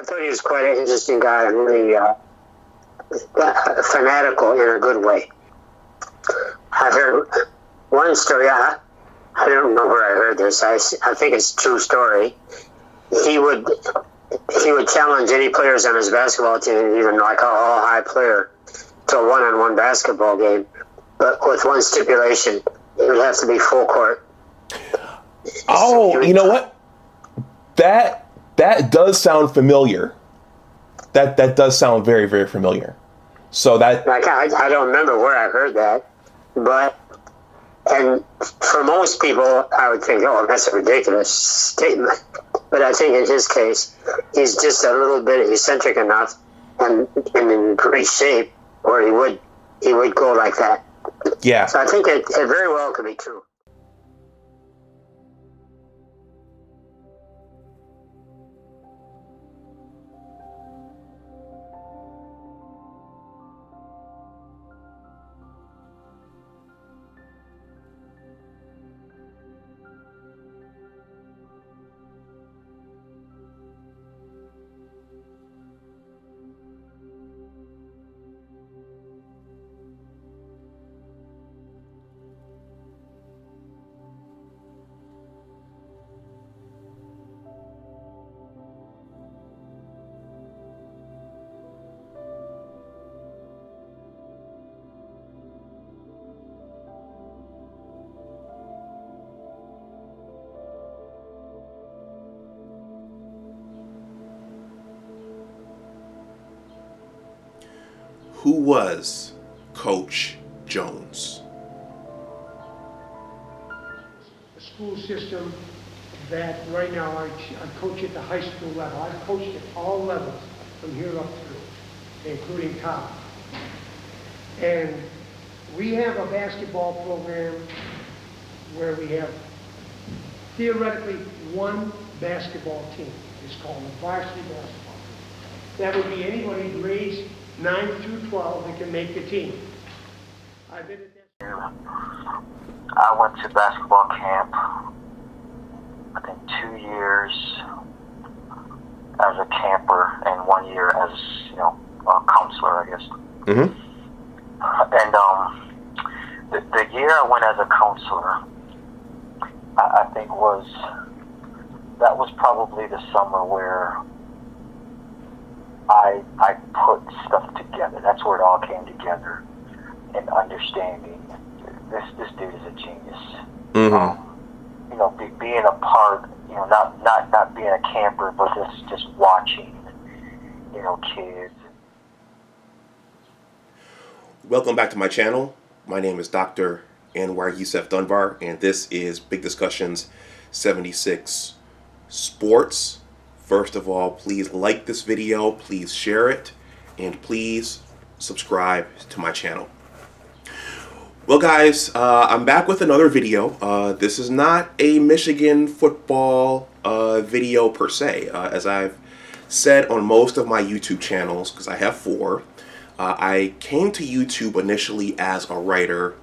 I thought he was quite an interesting guy and really fanatical in a good way. I've heard one story. I don't know where I heard this. I think it's a true story. He would challenge any players on his basketball team, even like a all-high player, to a one-on-one basketball game, but with one stipulation: it would have to be full court. Oh, you know what? That does sound familiar. That does sound very, very familiar. So that, like, I don't remember where I heard that, but and for most people, I would think, oh, that's a ridiculous statement. But I think in his case, he's just a little bit eccentric enough and in great shape where he would go like that. yeah. So I think it very well could be true. Who was Coach Jones? A school system that right now I coach at the high school level. I've coached at all levels from here up through, including college. And we have a basketball program where we have theoretically one basketball team. It's called a varsity basketball team. That would be anybody grades 9 through 12 that can make the team. I've been at that. I went to basketball camp, I think 2 years as a camper and 1 year as, a counselor, I guess. Mm-hmm. And the year I went as a counselor, I think that was probably the summer where I put stuff together. That's where it all came together, and understanding this dude is a genius. Mm-hmm. Being a part, not being a camper, but just watching, kids. Welcome back to my channel. My name is Dr. Anwar Youssef Dunbar, and this is Big Discussions 76 Sports. First of all, please like this video, please share it, and please subscribe to my channel. Well, guys, I'm back with another video. This is not a Michigan football video per se. As I've said on most of my YouTube channels, because I have 4, I came to YouTube initially as a writer,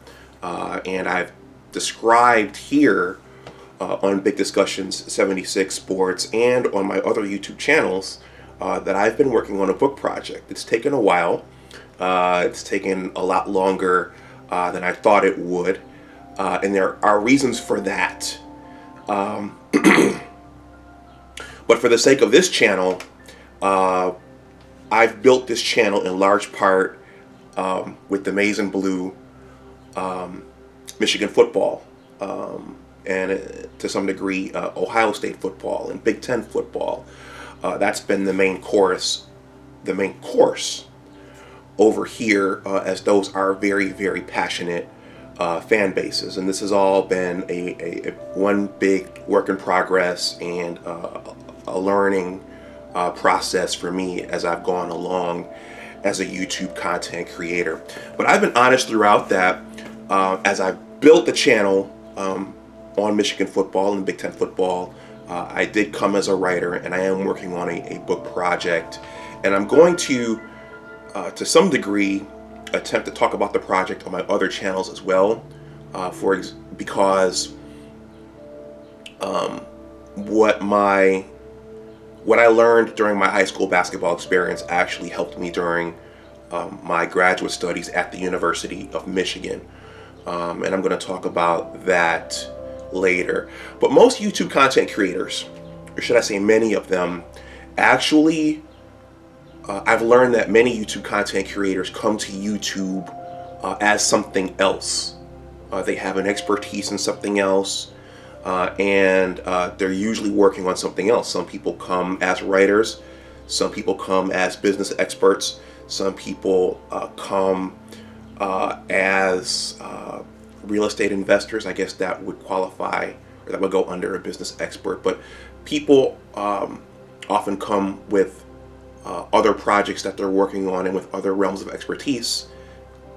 and I've described here on Big Discussions 76 Sports and on my other YouTube channels that I've been working on a book project. It's taken a while. It's taken a lot longer than I thought it would, and there are reasons for that. But for the sake of this channel, I've built this channel in large part with the Maize and Blue Michigan football, and to some degree Ohio State football and Big Ten football. That's been the main course over here, as those are very, very passionate fan bases, and this has all been a one big work in progress and a learning process for me as I've gone along as a YouTube content creator. But I've been honest throughout that as I've built the channel on Michigan football and Big Ten football. I did come as a writer, and I am working on a book project, and I'm going to some degree, attempt to talk about the project on my other channels as well, because what my what I learned during my high school basketball experience actually helped me during my graduate studies at the University of Michigan. And I'm going to talk about that later. But most YouTube content creators, or should I say many of them, actually, I've learned that many YouTube content creators come to YouTube as something else. They have an expertise in something else, and they're usually working on something else. Some people come as writers, some people come as business experts, some people come as real estate investors. I guess that would qualify, or that would go under a business expert. But people often come with other projects that they're working on and with other realms of expertise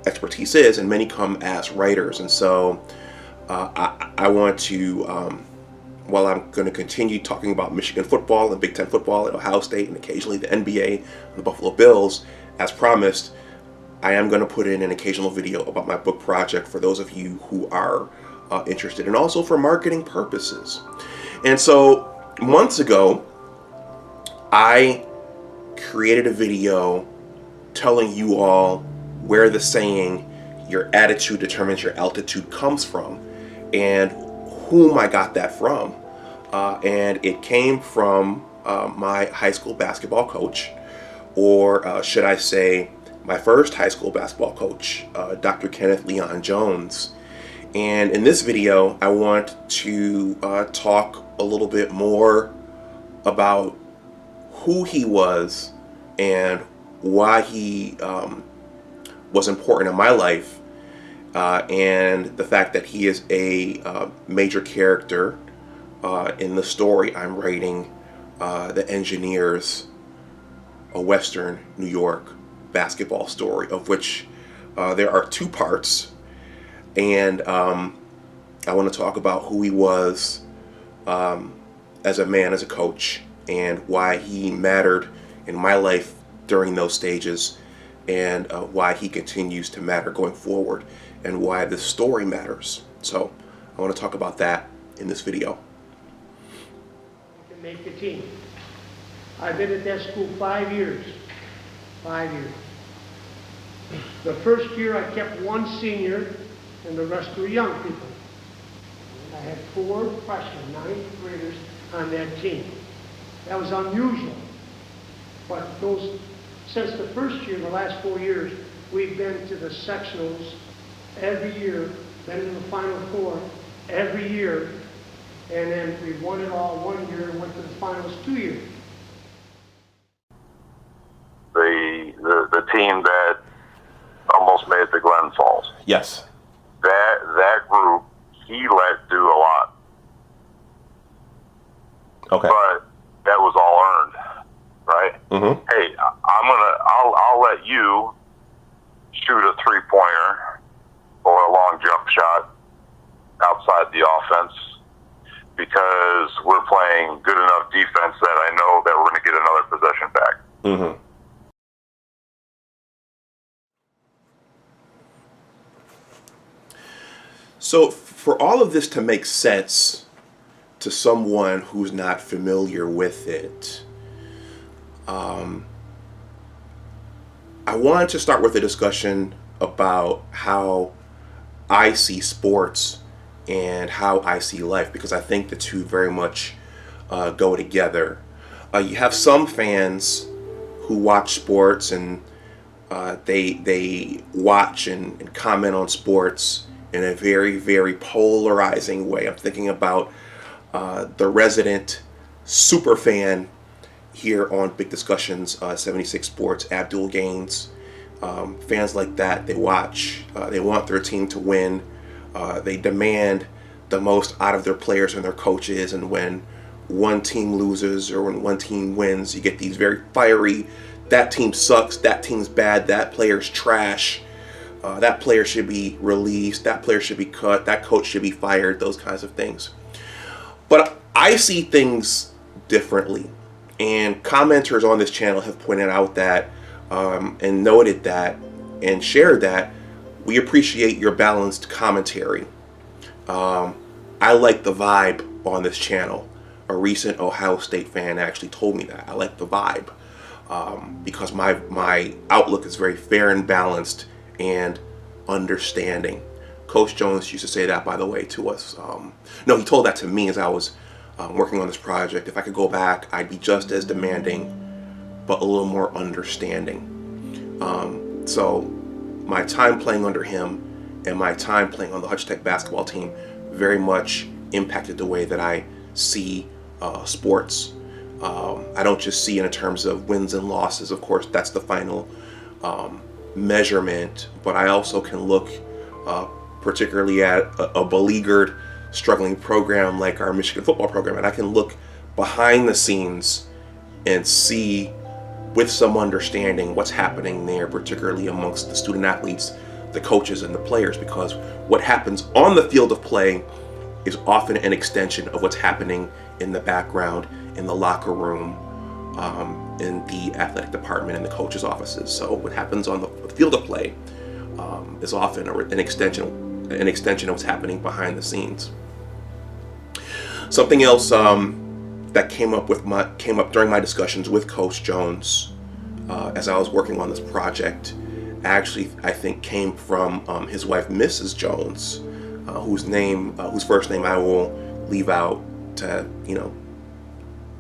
is, and many come as writers. And so I want to, while I'm going to continue talking about Michigan football and Big Ten football and Ohio State and occasionally the NBA and the Buffalo Bills, as promised, I am going to put in an occasional video about my book project for those of you who are interested, and also for marketing purposes. And so months ago, I created a video telling you all where the saying, "your attitude determines your altitude," comes from, and whom I got that from. And it came from my high school basketball coach, or should I say, my first high school basketball coach, Dr. Kenneth Leon Jones. And in this video, I want to talk a little bit more about who he was and why he was important in my life, and the fact that he is a major character in the story I'm writing, The Engineers, a Western New York basketball story, of which there are two parts. And I want to talk about who he was as a man, as a coach, and why he mattered in my life during those stages, and why he continues to matter going forward, and why this story matters. So I want to talk about that in this video. I can make the team. I've been at that school 5 years. 5 years. The first year I kept one senior and the rest were young people. I had 4 freshmen, 9th graders on that team. That was unusual. But since the first year, the last 4 years, we've been to the sectionals every year, been in the Final Four every year, and then we won it all 1 year and went to the finals 2 years. The team that almost made it to Glen Falls. Yes. That group, he let do a lot. Okay. But that was all earned, right? Mm-hmm. Hey, I'll let you shoot a 3-pointer or a long jump shot outside the offense because we're playing good enough defense that I know that we're going to get another possession back. Mm-hmm. So for all of this to make sense to someone who's not familiar with it, I wanted to start with a discussion about how I see sports and how I see life, because I think the two very much go together. You have some fans who watch sports and they watch and comment on sports in a very, very polarizing way. I'm thinking about the resident super fan here on Big Discussions 76 Sports, Abdul Gaines. Fans like that, they watch, they want their team to win, they demand the most out of their players and their coaches, and when one team loses or when one team wins, you get these very fiery, that team sucks, that team's bad, that player's trash, that player should be released, that player should be cut, that coach should be fired, those kinds of things. But I see things differently, and commenters on this channel have pointed out that and noted that and shared that we appreciate your balanced commentary. I like the vibe on this channel. a recent Ohio State fan actually told me that. I like the vibe, because my outlook is very fair and balanced and understanding. Coach Jones used to say that, by the way, to us. No, he told that to me as I was working on this project. If I could go back, I'd be just as demanding, but a little more understanding. So my time playing under him and my time playing on the Hutch-Tech basketball team very much impacted the way that I see sports. I don't just see it in terms of wins and losses. Of course, that's the final measurement, but I also can look particularly at a beleaguered, struggling program like our Michigan football program, and I can look behind the scenes and see with some understanding what's happening there, particularly amongst the student athletes, the coaches, and the players, because what happens on the field of play is often an extension of what's happening in the background, in the locker room, in the athletic department, in the coaches' offices. So what happens on the field of play is often an extension of what's happening behind the scenes. Something else that came up during my discussions with Coach Jones as I was working on this project, actually I think came from his wife, Mrs. Jones, whose first name I will leave out to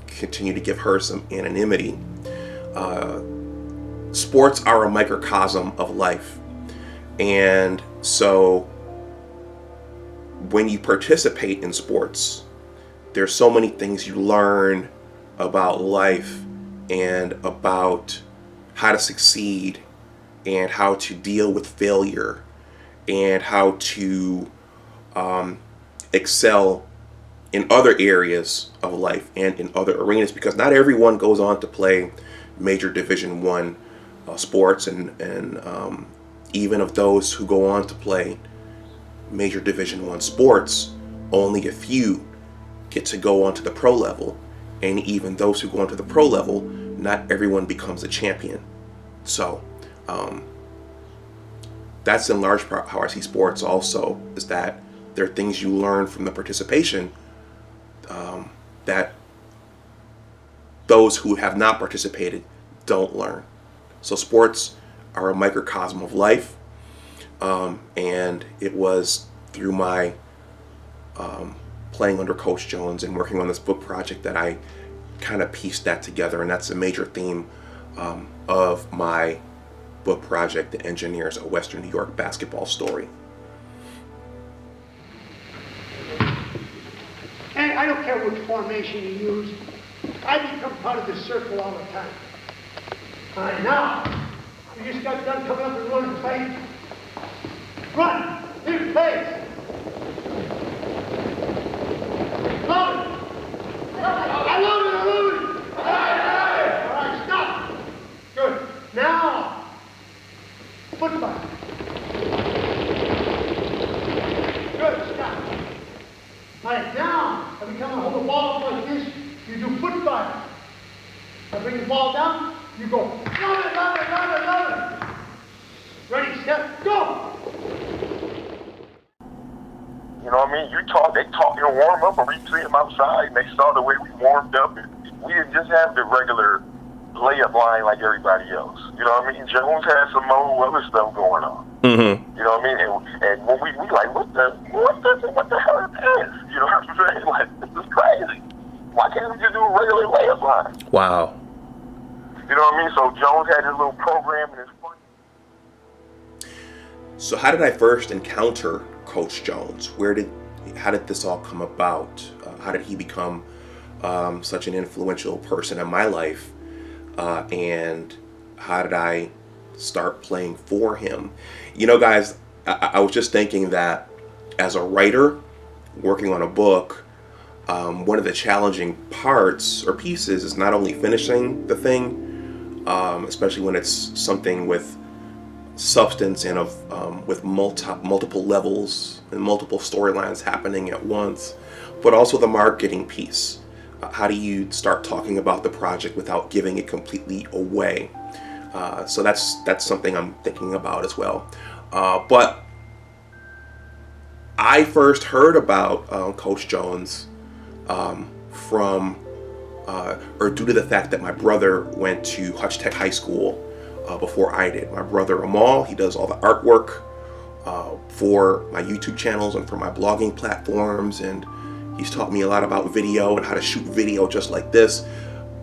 continue to give her some anonymity. Sports are a microcosm of life, and so when you participate in sports, there's so many things you learn about life and about how to succeed and how to deal with failure and how to excel in other areas of life and in other arenas, because not everyone goes on to play major Division I sports, and even of those who go on to play major Division I sports, only a few get to go onto the pro level, and even those who go onto the pro level, not everyone becomes a champion. So that's in large part how I see sports also, is that there are things you learn from the participation that those who have not participated don't learn. So sports are a microcosm of life, and it was through my playing under Coach Jones and working on this book project that I kind of pieced that together, and that's a major theme of my book project, The Engineers, a Western New York Basketball Story. And I don't care which formation you use, I become part of the circle all the time. All right, now, you just got done coming up and running play. Run! Here's pace! Load it! I load it! All right, stop! Good. Now, football. Good, stop. All right, now, every time I hold the ball up like this, you do foot fire. I bring the ball down, you go, love it, love it, love it, love it. Ready, step, go! You know what I mean? They taught me to warm up, and we see them outside, and they saw the way we warmed up. And we didn't just have the regular layup line like everybody else. You know what I mean? Jones had some more other stuff going on. Mm-hmm. You know what I mean? And when we like, what the hell is this? You know what I'm saying? Like, this is crazy. Why can't we just do a regular layup line? Wow. You know what I mean? So Jones had his little program and his fun. So how did I first encounter Coach Jones? How did this all come about? How did he become such an influential person in my life? And how did I start playing for him? You know, guys, I was just thinking that as a writer working on a book, one of the challenging parts or pieces is not only finishing the thing, especially when it's something with substance and with multiple levels and multiple storylines happening at once, but also the marketing piece. How do you start talking about the project without giving it completely away? So that's something I'm thinking about as well. But I first heard about Coach Jones due to the fact that my brother went to Hutch-Tech High School before I did. My brother Amal, he does all the artwork for my YouTube channels and for my blogging platforms, and he's taught me a lot about video and how to shoot video just like this.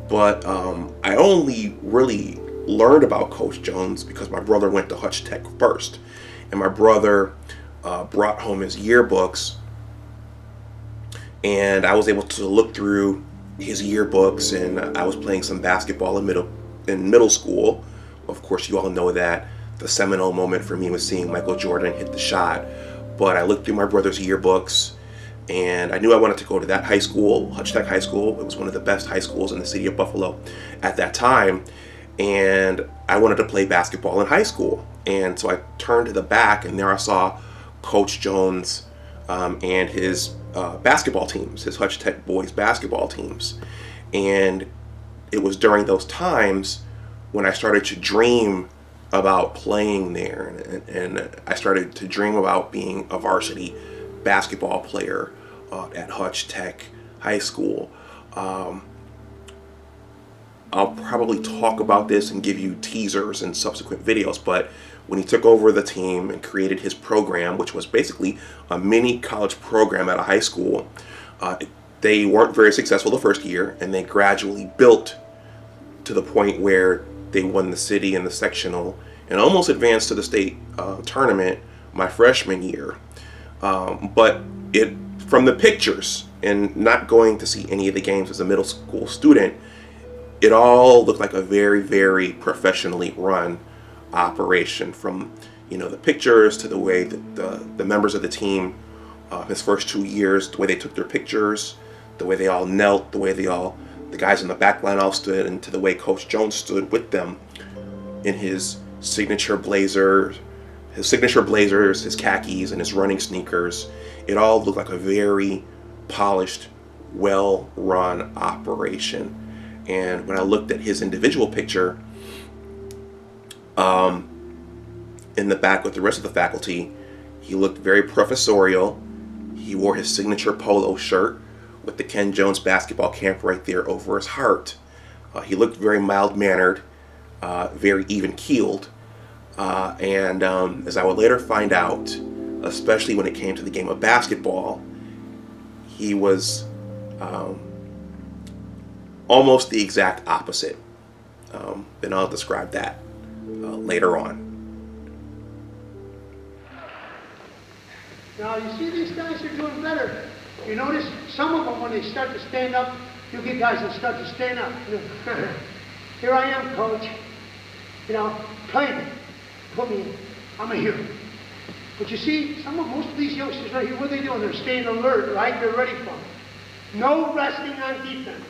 But I only really learned about Coach Jones because my brother went to Hutch-Tech first, and my brother brought home his yearbooks, and I was able to look through his yearbooks, and I was playing some basketball in middle school. Of course, you all know that the seminal moment for me was seeing Michael Jordan hit the shot. But I looked through my brother's yearbooks, and I knew I wanted to go to that high school, Hutch-Tech High School. It was one of the best high schools in the city of Buffalo at that time, and I wanted to play basketball in high school. And so I turned to the back, and there I saw Coach Jones and his basketball teams, his Hutch-Tech boys basketball teams. And it was during those times when I started to dream about playing there, and I started to dream about being a varsity basketball player at Hutch-Tech High School. I'll probably talk about this and give you teasers in subsequent videos, but when he took over the team and created his program, which was basically a mini college program at a high school, they weren't very successful the first year, and they gradually built to the point where they won the city and the sectional and almost advanced to the state tournament my freshman year. But from the pictures and not going to see any of the games as a middle school student, it all looked like a very, very professionally run operation, from the pictures to the way that the members of the team, his first 2 years, the way they took their pictures, the way they all knelt, the way the guys in the back line all stood, and to the way Coach Jones stood with them in his signature blazers, his khakis, and his running sneakers. It all looked like a very polished, well-run operation. And when I looked at his individual picture in the back with the rest of the faculty, he looked very professorial. He wore his signature polo shirt with the Ken Jones basketball camp right there over his heart. He looked very mild-mannered, very even-keeled, and as I would later find out, especially when it came to the game of basketball, he was almost the exact opposite. And I'll describe that later on. Now, you see these guys are doing better. You notice some of them, when they start to stand up, you get guys that start to stand up. Here I am, coach. Play me. Put me in. I'm a hero. But you see, most of these youngsters right here, what are they doing? They're staying alert, right? They're ready for it. No resting on defense.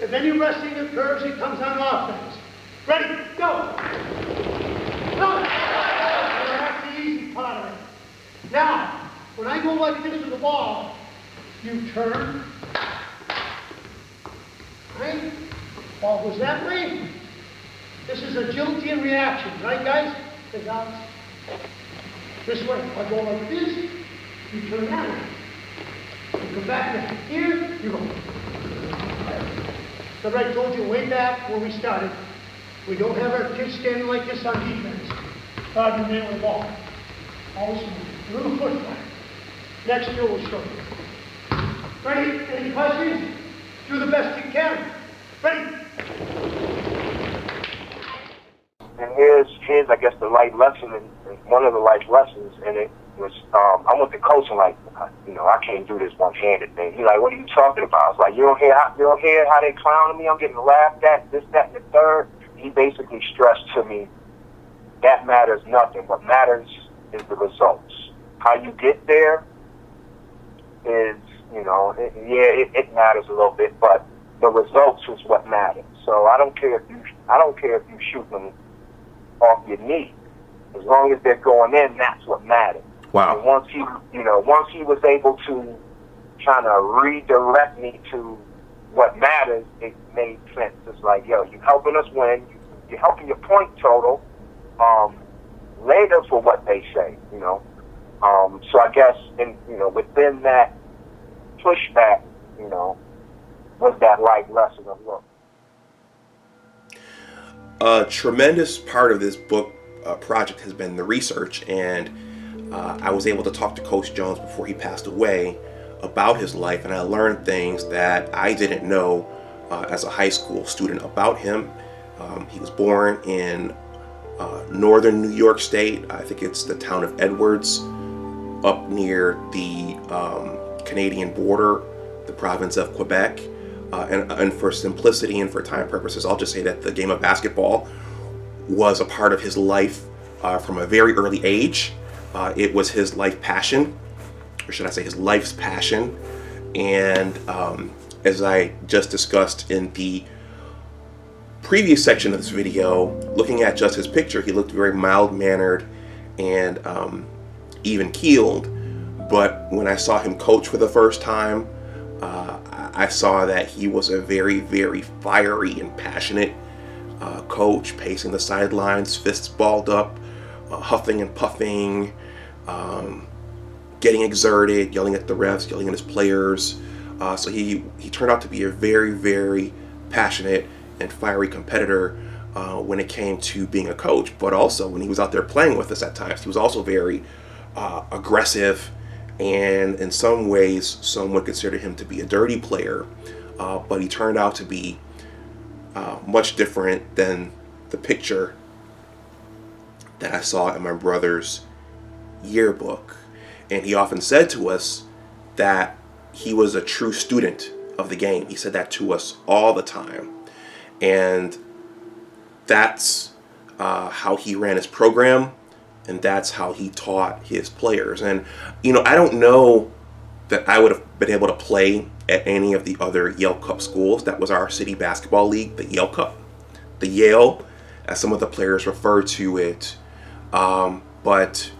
If any resting occurs, it comes on offense. Ready, go! Go! That's the easy part of it. Now, when I go like this with the ball, you turn. Right? Ball goes that way. This is agility and reaction, right, guys? Take out. This way. I go like this, you turn that way. You come back here, you go. So I told you way back when we started, we don't have our kids standing like this on defense. God, you man with the ball. Always a little foot flat. Next year we'll show you. Ready? Any questions? Do the best you can. Ready? And here's I guess the life lesson, and one of the life lessons, and it was I went to coaching like, I can't do this one-handed thing. He's like, what are you talking about? I was like, you don't hear how they clowning me? I'm getting laughed at, this, that, and the third. He basically stressed to me, that matters nothing. What matters is the results. How you get there is, it matters a little bit, but the results is what matters. So I don't care if you shoot them off your knee. As long as they're going in, that's what matters. Wow. And once he was able to kind of redirect me to what matters, it made sense. It's like, you're helping us win. You're helping your point total. Later for what they say, So I guess, within that pushback, with that life lesson of look? A tremendous part of this book project has been the research, and I was able to talk to Coach Jones before he passed away about his life, and I learned things that I didn't know as a high school student about him. He was born in northern New York State. I think it's the town of Edwards, up near the Canadian border, the province of Quebec. And for simplicity and for time purposes, I'll just say that the game of basketball was a part of his life from a very early age. It was his life passion, or should I say his life's passion. And as I just discussed in the previous section of this video, looking at just his picture, he looked very mild-mannered and even-keeled. But when I saw him coach for the first time, I saw that he was a very, very fiery and passionate coach, pacing the sidelines, fists balled up, huffing and puffing, getting exerted, yelling at the refs, yelling at his players. So he turned out to be a very, very passionate and fiery competitor when it came to being a coach. But also when he was out there playing with us at times, he was also very aggressive, and in some ways some would consider him to be a dirty player, but he turned out to be much different than the picture that I saw in my brother's yearbook. And he often said to us that he was a true student of the game. He said that to us all the time. And that's how he ran his program, and that's how he taught his players. And, I don't know that I would have been able to play at any of the other Yale Cup schools. That was our city basketball league, the Yale Cup. The Yale, as some of the players refer to it. But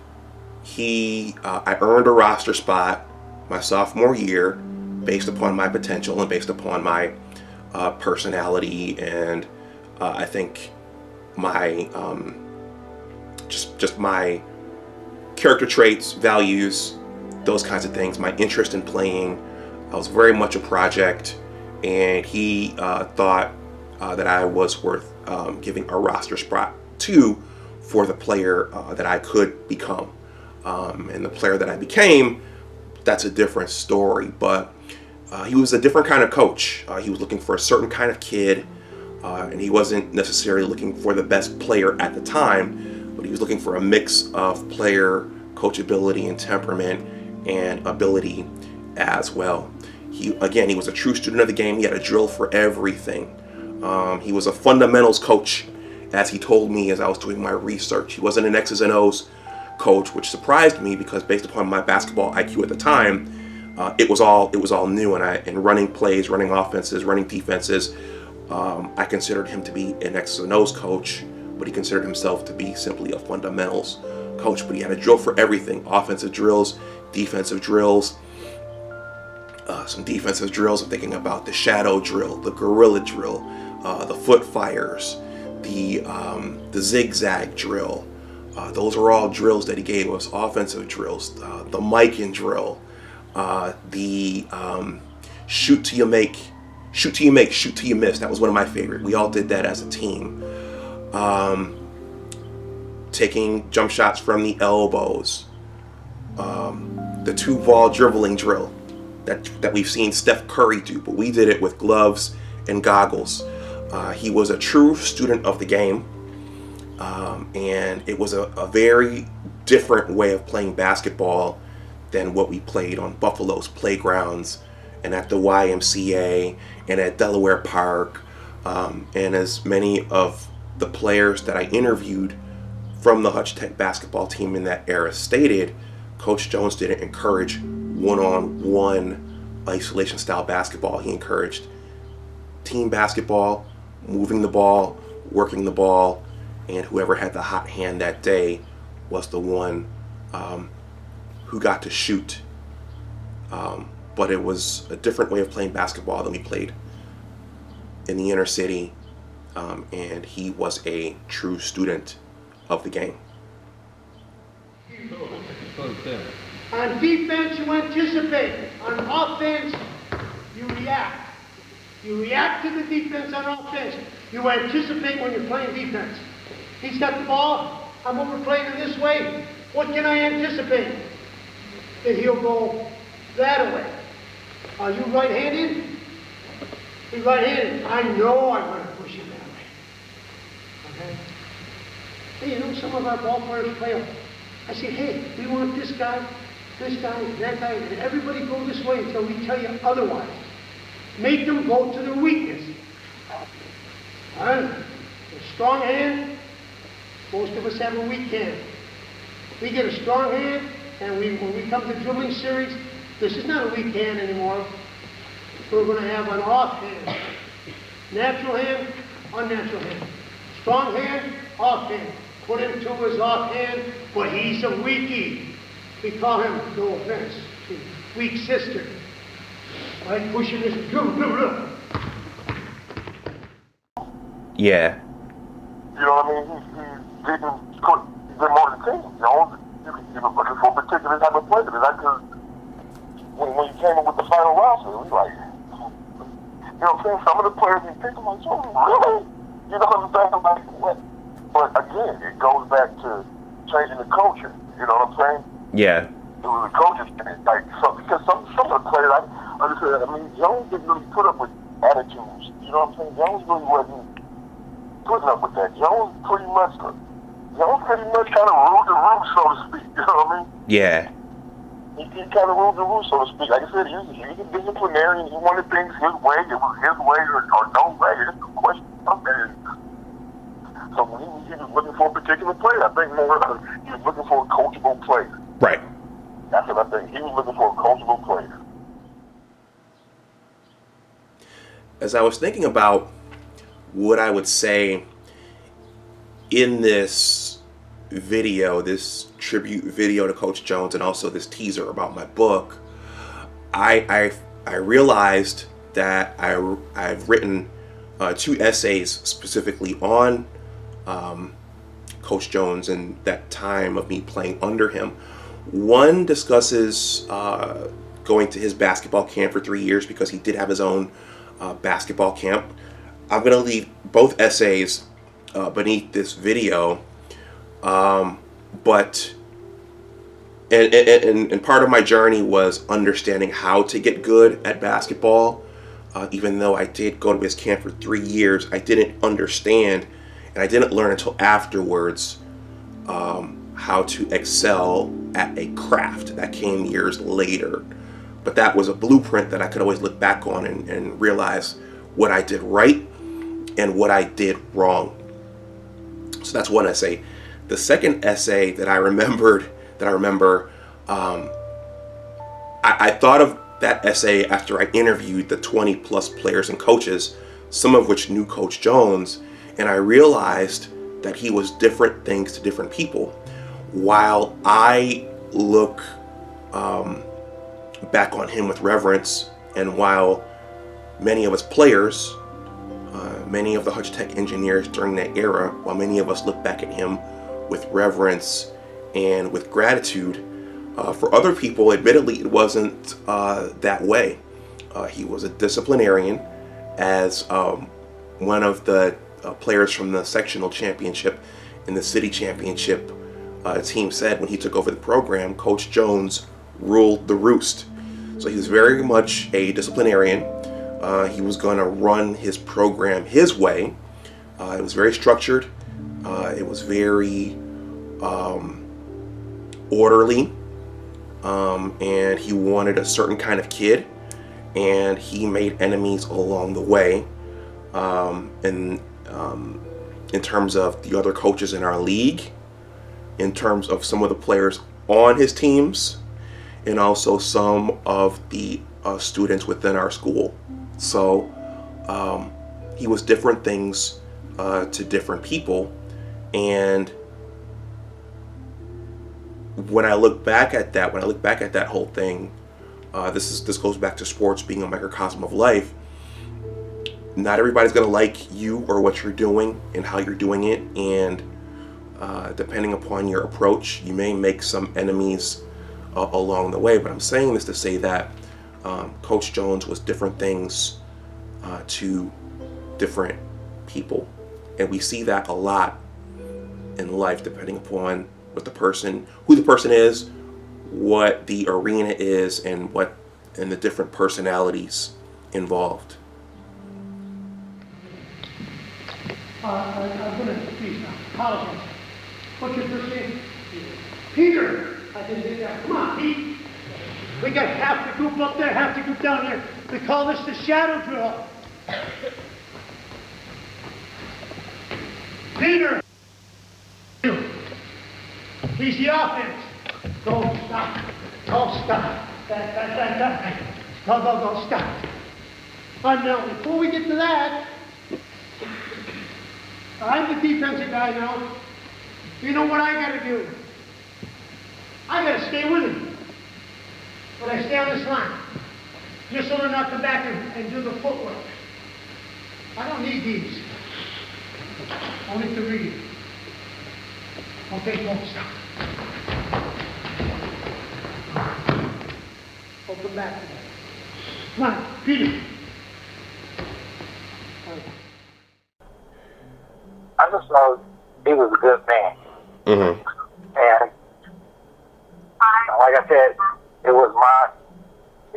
I earned a roster spot my sophomore year based upon my potential and based upon my personality, and I think my just my character traits, values, those kinds of things, my interest in playing. I was very much a project, and he thought that I was worth giving a roster spot to for the player that I could become. And the player that I became, that's a different story. But he was a different kind of coach. He was looking for a certain kind of kid, and he wasn't necessarily looking for the best player at the time, but he was looking for a mix of player, coachability, and temperament, and ability as well. He was a true student of the game. He had a drill for everything. He was a fundamentals coach, as he told me as I was doing my research. He wasn't an X's and O's coach, which surprised me because based upon my basketball IQ at the time, it was all new. And running plays, running offenses, running defenses, I considered him to be an X's and O's coach, but he considered himself to be simply a fundamentals coach. But he had a drill for everything: offensive drills, defensive drills. Some defensive drills, I'm thinking about the shadow drill, the gorilla drill, the foot fires, the zigzag drill. Those are all drills that he gave us. Offensive drills, the Mikan drill, the shoot till you make, shoot till you miss. That was one of my favorite. We all did that as a team. Taking jump shots from the elbows, the 2-ball dribbling drill that we've seen Steph Curry do, but we did it with gloves and goggles. He was a true student of the game, and it was a very different way of playing basketball than what we played on Buffalo's playgrounds and at the YMCA and at Delaware Park. And as many of the players that I interviewed from the Hutch-Tech basketball team in that era stated, Coach Jones didn't encourage one-on-one isolation style basketball. He encouraged team basketball, moving the ball, working the ball, and whoever had the hot hand that day was the one who got to shoot. But it was a different way of playing basketball than we played in the inner city, and he was a true student of the game. On defense, you anticipate. On offense, you react. You react to the defense on offense. You anticipate when you're playing defense. He's got the ball. I'm overplaying him this way. What can I anticipate? That he'll go that way. Are you right-handed? He's right-handed. I know I'm going to push him that way. Okay? Hey, you know, some of our ball players play. I say, hey, we want this guy, that guy, and everybody go this way until we tell you otherwise. Make them go to their weakness. All right? A strong hand, most of us have a weak hand. We get a strong hand, and when we come to dribbling series, this is not a weak hand anymore. We're going to have an off hand. Natural hand, unnatural hand. Strong hand, off hand. Put him to his off hand, but he's a weakie. We call him, no offense, weak sister. Right? Pushing this. Yeah. You know what I mean? He didn't put more than team. You know, you were looking for a particular type of player. That because when you came up with the final roster, it was like, you know what I'm saying? Some of the players you picked, I'm like, oh, really? You know what I'm saying? I'm like, what? But again, it goes back to changing the culture. You know what I'm saying? Yeah. It was the coaches, like, because some of the players, I understand. I mean, Jones didn't really put up with attitudes. You know what I'm saying? Jones really wasn't putting up with that. Jones pretty much kind of ruled the roost, so to speak. You know what I mean? Yeah. He kind of ruled the roost, so to speak. Like I said, he was a disciplinarian. He wanted things his way. It was his way or no way. It's a question of that. So when he was looking for a particular player, I think more he was looking for a coachable player. Right. That's what I think. He was looking for a coachable player. As I was thinking about what I would say in this video, this tribute video to Coach Jones, and also this teaser about my book, I realized that I've written 2 essays specifically on Coach Jones and that time of me playing under him. One discusses going to his basketball camp for 3 years because he did have his own basketball camp. I'm going to leave both essays beneath this video, but part of my journey was understanding how to get good at basketball. Even though I did go to his camp for 3 years, I didn't understand, and I didn't learn until afterwards how to excel at a craft. That came years later. But that was a blueprint that I could always look back on and realize what I did right and what I did wrong. So that's one essay. The second essay that I remember, I thought of that essay after I interviewed the 20 plus players and coaches, some of which knew Coach Jones, and I realized that he was different things to different people. While I look back on him with reverence, and while many of us players, many of the Hutch-Tech engineers during that era, while many of us look back at him with reverence and with gratitude, for other people, admittedly, it wasn't that way. He was a disciplinarian, as one of the players from the sectional championship and the city championship team said when he took over the program. Coach Jones ruled the roost. So he was very much a disciplinarian. He was going to run his program his way. It was very structured. It was very orderly. And he wanted a certain kind of kid. And he made enemies along the way. In terms of the other coaches in our league, in terms of some of the players on his teams, and also some of the students within our school. So he was different things to different people. And when I look back at that whole thing, this goes back to sports being a microcosm of life. Not everybody's going to like you or what you're doing and how you're doing it, and depending upon your approach, you may make some enemies along the way. But I'm saying this to say that Coach Jones was different things to different people. And we see that a lot in life, depending upon who the person is, what the arena is, and the different personalities involved. I'm going to please now. Apologize. What's your first name? Peter. I didn't get that. Come on, Pete. We got half the group up there, half the group down there. We call this the shadow drill. Peter. He's the offense. Don't stop. Don't stop. Back. Go, stop. Now, before we get to that, I'm the defensive guy now. You know what I got to do? I got to stay with him. But I stay on this line. Just so they're not come back and do the footwork. I don't need these. Only to read. Okay, don't stop. I'll come back to that. Come on, Peter. I just know he was a good man. Mm-hmm. And like I said, it was my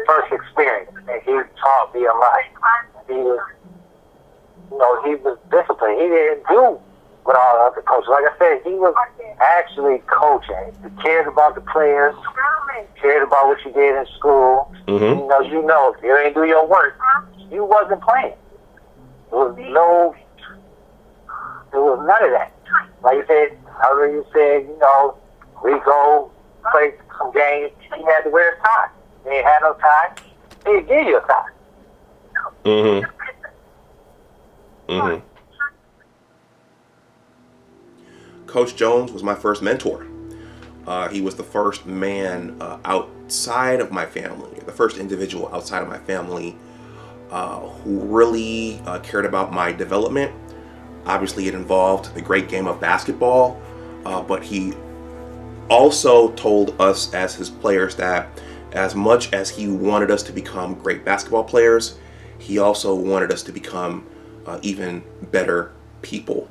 first experience, and he taught me a lot. He was disciplined. He didn't do what all the other coaches. Like I said, he was actually coaching. He cared about the players, cared about what you did in school. Mm-hmm. If you ain't do your work, you wasn't playing. There was none of that. Like you said, however you said, we go play some games. He had to wear a tie. He ain't had no tie. He'd give you a tie. Mm-hmm. Mm-hmm. Coach Jones was my first mentor. He was the first man outside of my family, the first individual outside of my family who really cared about my development. Obviously, it involved the great game of basketball, but he also told us as his players that as much as he wanted us to become great basketball players, he also wanted us to become even better people.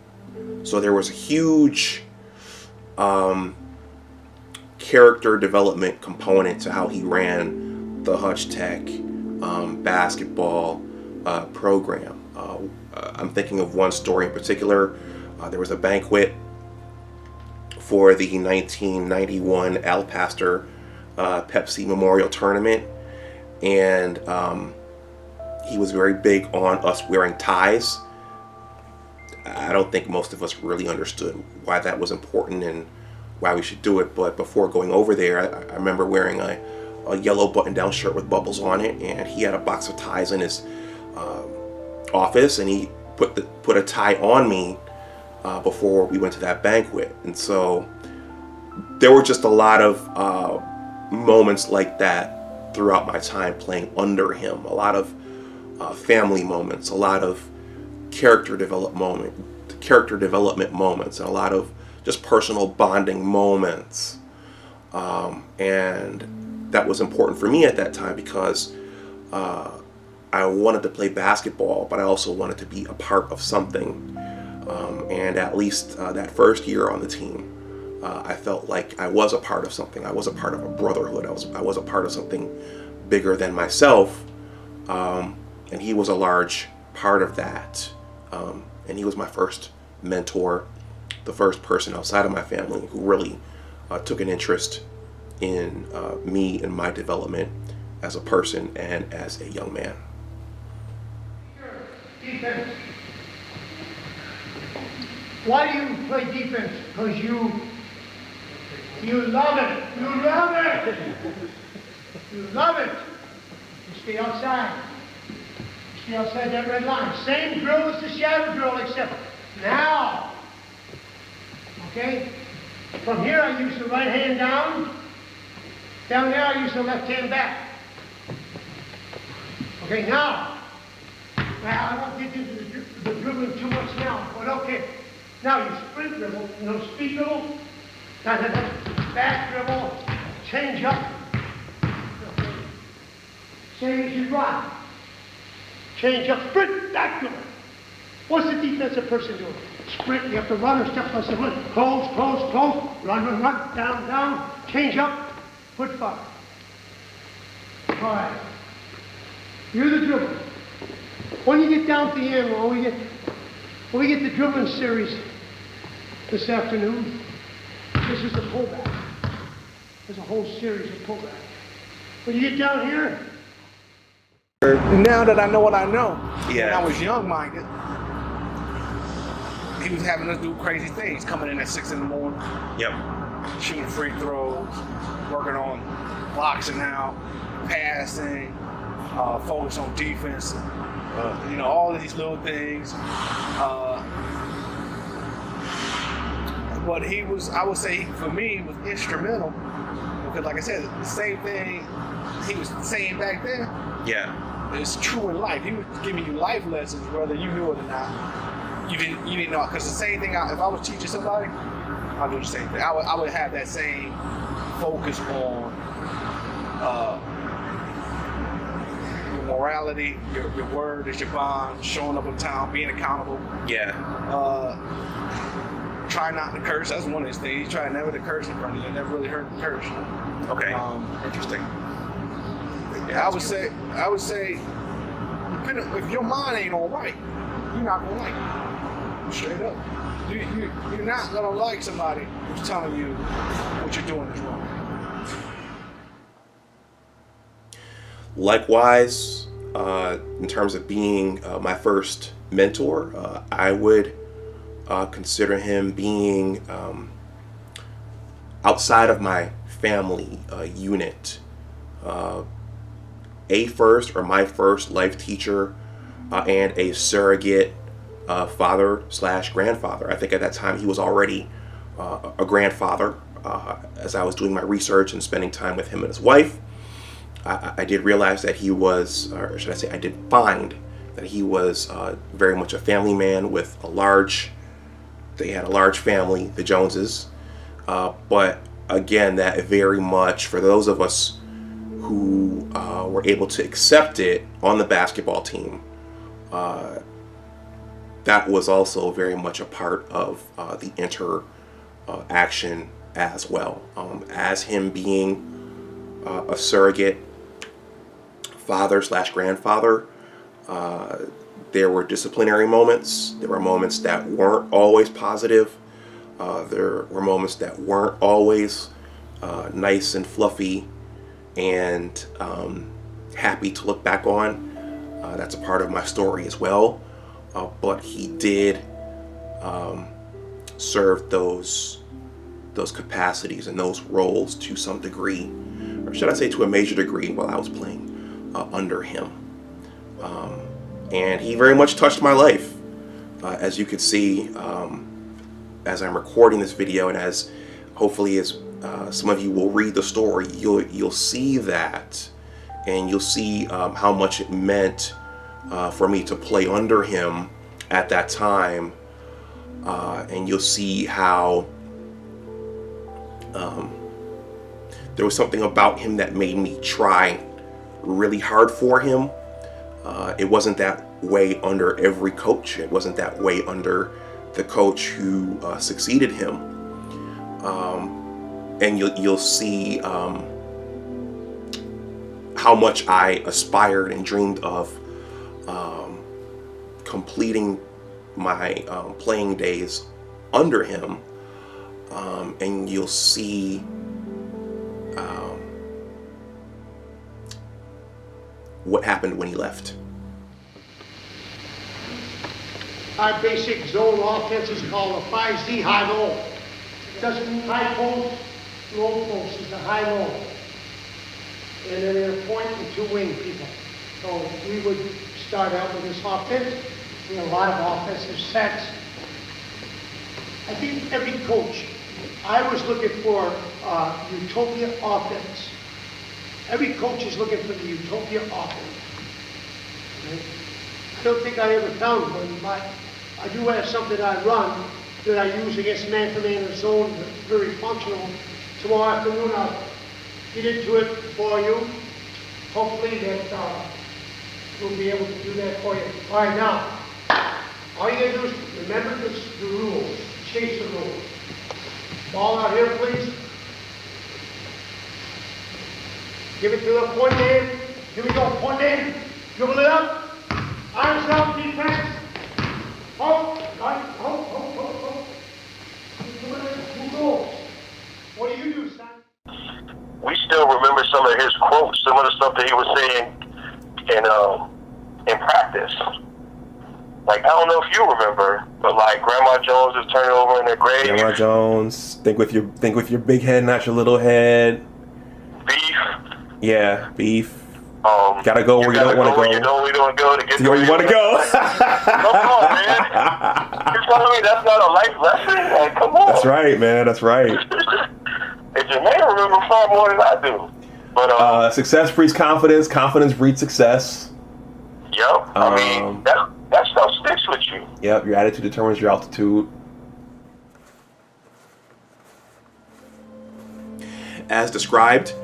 So there was a huge character development component to how he ran the Hutch-Tech basketball program. I'm thinking of one story in particular. There was a banquet for the 1991 Al Pastor Pepsi Memorial Tournament, and he was very big on us wearing ties. I don't think most of us really understood why that was important and why we should do it, but before going over there, I remember wearing a yellow button-down shirt with bubbles on it, and he had a box of ties in his office, and he put a tie on me before we went to that banquet. And so there were just a lot of moments like that throughout my time playing under him, a lot of family moments, a lot of character development moments, and a lot of just personal bonding moments. And that was important for me at that time because I wanted to play basketball, but I also wanted to be a part of something. And at least that first year on the team, I felt like I was a part of something. I was a part of a brotherhood. I was a part of something bigger than myself. And he was a large part of that. And he was my first mentor, the first person outside of my family who really took an interest in me and my development as a person and as a young man. Defense. Why do you play defense? Because you love it. You love it. You love it. You stay outside. You stay outside that red line. Same drill as the shadow drill, except now. Okay? From here I use the right hand down. Down there I use the left hand back. Okay, now. Now, I won't get into the dribbling too much now, but okay. Now you sprint dribble, speed dribble, back dribble, change up. Okay. Same as you drive. Change up, sprint, back to it. What's the defensive person doing? Sprint, you have to run or step by step, run, close, close, close, run, down, down, change up, foot five. All right. You're the dribbler. When you get down to the end, when we get the dribbling series this afternoon, this is the pullback. There's a whole series of pullback. When you get down here, now that I know what I know, when Yeah. I was young-minded, he was having us do crazy things, coming in at 6 in the morning, Yep. shooting free throws, working on boxing out, passing, focus on defense, all of these little things. But he was, I would say, for me, was instrumental because, like I said, the same thing he was saying back then. Yeah. It's true in life. He was giving you life lessons, whether you knew it or not. You didn't know, because the same thing. If I was teaching somebody, I'd do the same thing. I would have that same focus on your morality, your word is your bond, showing up on time, being accountable. Yeah. Try not to curse. That's one of his things. Try never to curse in front of you. I never really heard him curse. Okay. Interesting. Yeah, I would say, depending, if your mind ain't all right, you're not gonna like it. Straight up, you're not gonna like somebody who's telling you what you're doing is wrong. Likewise, in terms of being my first mentor, I would consider him being outside of my family unit. My first life teacher and a surrogate father/grandfather. I think at that time he was already a grandfather. As I was doing my research and spending time with him and his wife, I did realize that he was, or should I say, I did find that he was very much a family man with they had a large family, the Joneses. But again, that very much, for those of us who were able to accept it on the basketball team, that was also very much a part of the interaction as well. As him being a surrogate father/grandfather, there were disciplinary moments. There were moments that weren't always positive. There were moments that weren't always nice and fluffy and happy to look back on. That's a part of my story as well. But he did serve those capacities and those roles to some degree, or should I say to a major degree, while I was playing under him. And he very much touched my life. As you could see, as I'm recording this video, and as hopefully as some of you will read the story, you'll see that, and you'll see how much it meant for me to play under him at that time, and you'll see how there was something about him that made me try really hard for him. It wasn't that way under every coach. It wasn't that way under the coach who succeeded him. And you'll see how much I aspired and dreamed of completing my playing days under him, and you'll see what happened when he left. our basic zone offense is called a 5Z high-low. It doesn't mean high post, low post, it's a high-low. And then in a point and two wing people. So we would start out with this offense. We had a lot of offensive sets. I think every coach, I was looking for utopia offense. Every coach is looking for the utopia offense. Right? I don't think I ever found one, but I do have something I run that I use against man-to-man and zone, very functional. Tomorrow afternoon I'll get into it for you. Hopefully that we'll be able to do that for you. All right, now, all you gotta do is remember the rules, chase the rules. Ball out here, please. Give it to the point man. Here we go, point man. Dribble it up. Arms out, defense. Hold, hold. Two goals. What do you do, son? We still remember some of his quotes, some of the stuff that he was saying in practice. Like, I don't know if you remember, but like Grandma Jones is turning over in her grave. Grandma Jones, think with your big head, not your little head. Beef. Yeah, beef. Gotta go where you don't want to go. You know we don't go to get where you want to go. Come on, man. You're telling me that's not a life lesson? Like, come on. That's right, man. That's right. And Jermaine remember far more than I do. But success breeds confidence. Confidence breeds success. Yep. I mean, that stuff sticks with you. Yep. Your attitude determines your altitude. As described,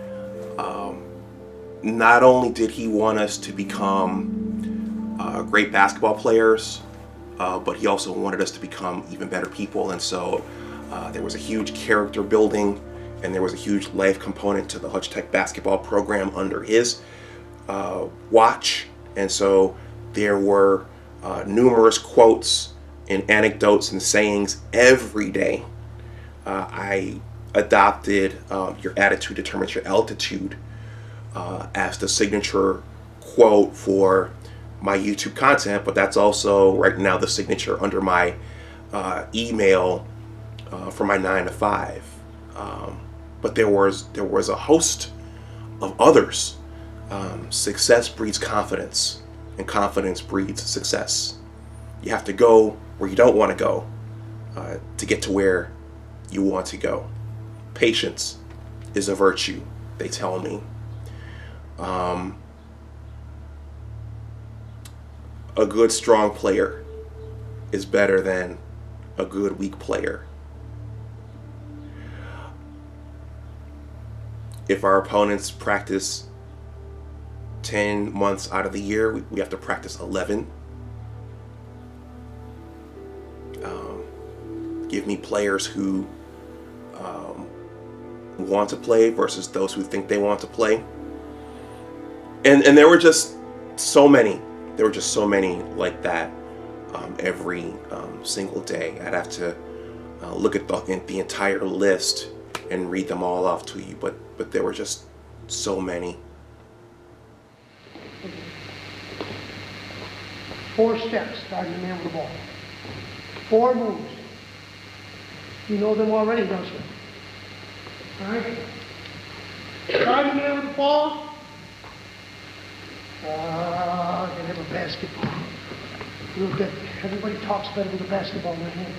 not only did he want us to become great basketball players, but he also wanted us to become even better people. And so there was a huge character building, and there was a huge life component to the Hutch-Tech basketball program under his watch. And so there were numerous quotes and anecdotes and sayings every day. I adopted your attitude determines your altitude as the signature quote for my YouTube content, but that's also right now the signature under my email for my 9 to 5. But there was a host of others. Success breeds confidence, and confidence breeds success. You have to go where you don't want to go to get to where you want to go. Patience is a virtue, they tell me. A good strong player is better than a good weak player. If our opponents practice 10 months out of the year, we have to practice 11. Give me players who want to play versus those who think they want to play. And there were just so many. There were just so many like that every single day. I'd have to look at the entire list and read them all off to you, but there were just so many. 4 steps starting the man with the ball. 4 moves. You know them already, don't you? All right? Starting the man with the ball. Can have a basketball. Real good. Everybody talks better with a basketball in their hand.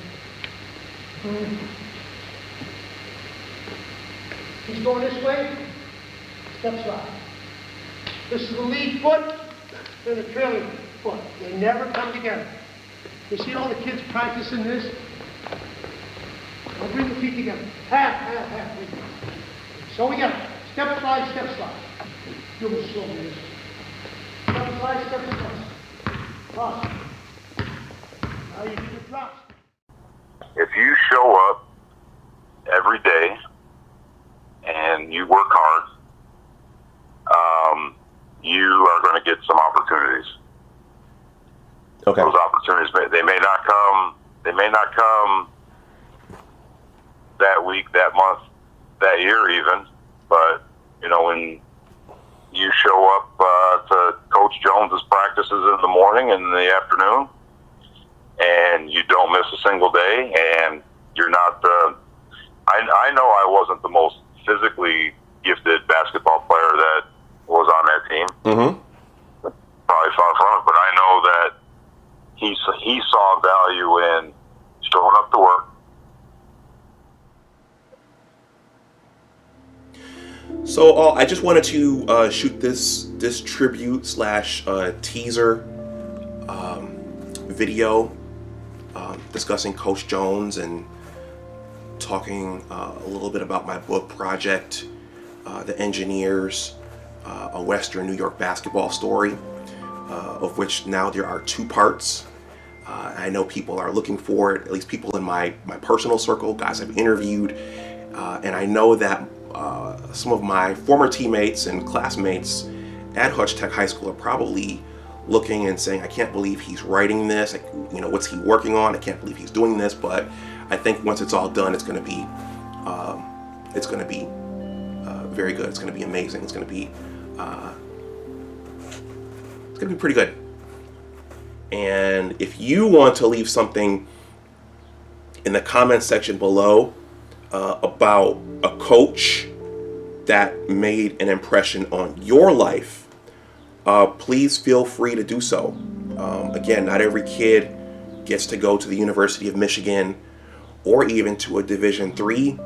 He's going this way. Step slide. This is the lead foot and the trailing foot. They never come together. You see all the kids practicing this? I'll bring the feet together. Half. So we got step slide. Do it slowly. Step slide. Cross. Now you do the drops. If you show up every day and you work hard, you are going to get some opportunities. Okay. Those opportunities they may not come that week, that month, that year even, but when you show up to Coach Jones's practices in the morning and in the afternoon, and you don't miss a single day, and you're not I know I wasn't the most physically gifted basketball player that was on that team. Mm-hmm. Probably far from it, but I know that he saw value in showing up to work. So I just wanted to shoot this tribute / teaser video discussing Coach Jones and talking a little bit about my book project, The Engineers, a Western New York basketball story. of which now there are 2 parts. I know people are looking for it, at least people in my personal circle, guys I've interviewed, and I know that some of my former teammates and classmates at Hutch-Tech High School are probably looking and saying, I can't believe he's writing this, what's he working on? I can't believe he's doing this. But I think once it's all done, it's going to be very good. It's going to be amazing. It's going to be pretty good. And if you want to leave something in the comment section below about a coach that made an impression on your life, please feel free to do so. Again, not every kid gets to go to the University of Michigan or even to a Division III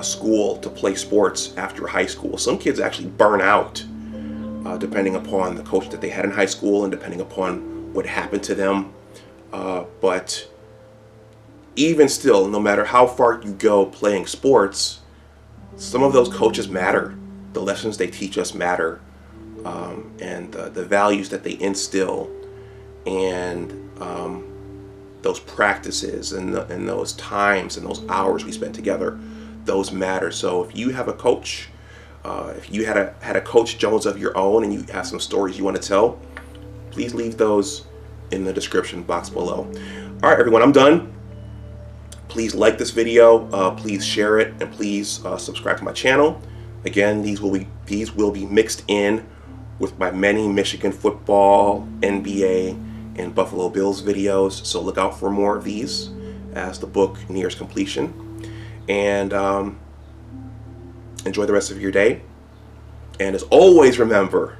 school to play sports after high school. Some kids actually burn out depending upon the coach that they had in high school and depending upon what happened to them. But even still, no matter how far you go playing sports, some of those coaches matter. The lessons they teach us matter, and the values that they instill, and those practices and those times and those hours we spend together, those matter. So if you have a coach, if you had a Coach Jones of your own and you have some stories you want to tell, please leave those in the description box below. All right, everyone, I'm done. Please like this video, please share it, and please subscribe to my channel. Again, these will be mixed in with my many Michigan football, NBA, and Buffalo Bills videos. So look out for more of these as the book nears completion. And enjoy the rest of your day. And as always, remember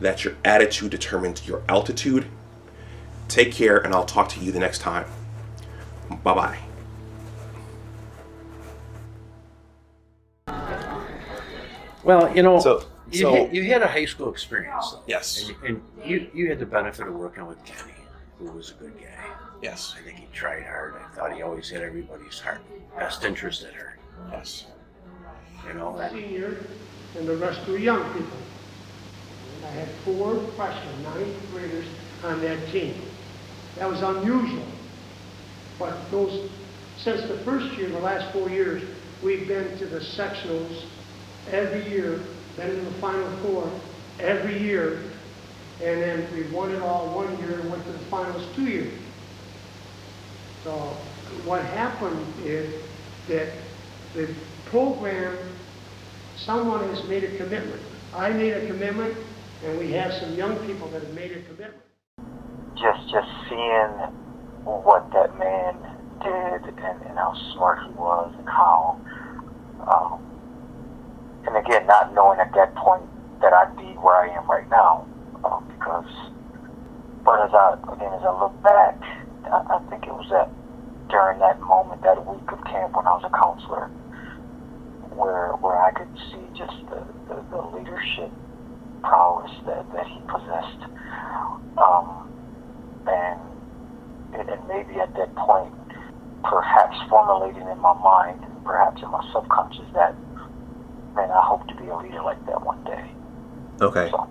that your attitude determines your altitude. Take care, and I'll talk to you the next time. Bye-bye. Well, you know, So you had a high school experience, though. yes, And you had the benefit of working with Kenny, who was a good guy. yes, I think he tried hard. I thought he always had everybody's best interest at heart. yes. You know, that, Senior, and the rest were young people. And I had 4 freshmen, 9th graders on that team. That was unusual. But since the first year, the last 4 years, we've been to the sectionals every year, been in the Final Four every year, and then we won it all 1 year and went to the finals 2 years. So what happened is that the program, someone has made a commitment. I made a commitment, and we have some young people that have made a commitment. Just seeing what that man did and how smart he was and how, and again, not knowing at that point that I'd be where I am right now, but as I look back, I think it was during that moment, that week of camp when I was a counselor, where I could see just the leadership prowess that he possessed, and maybe at that point, perhaps formulating in my mind, perhaps in my subconscious, that, man, I hope to be a leader like that one day. Okay. So,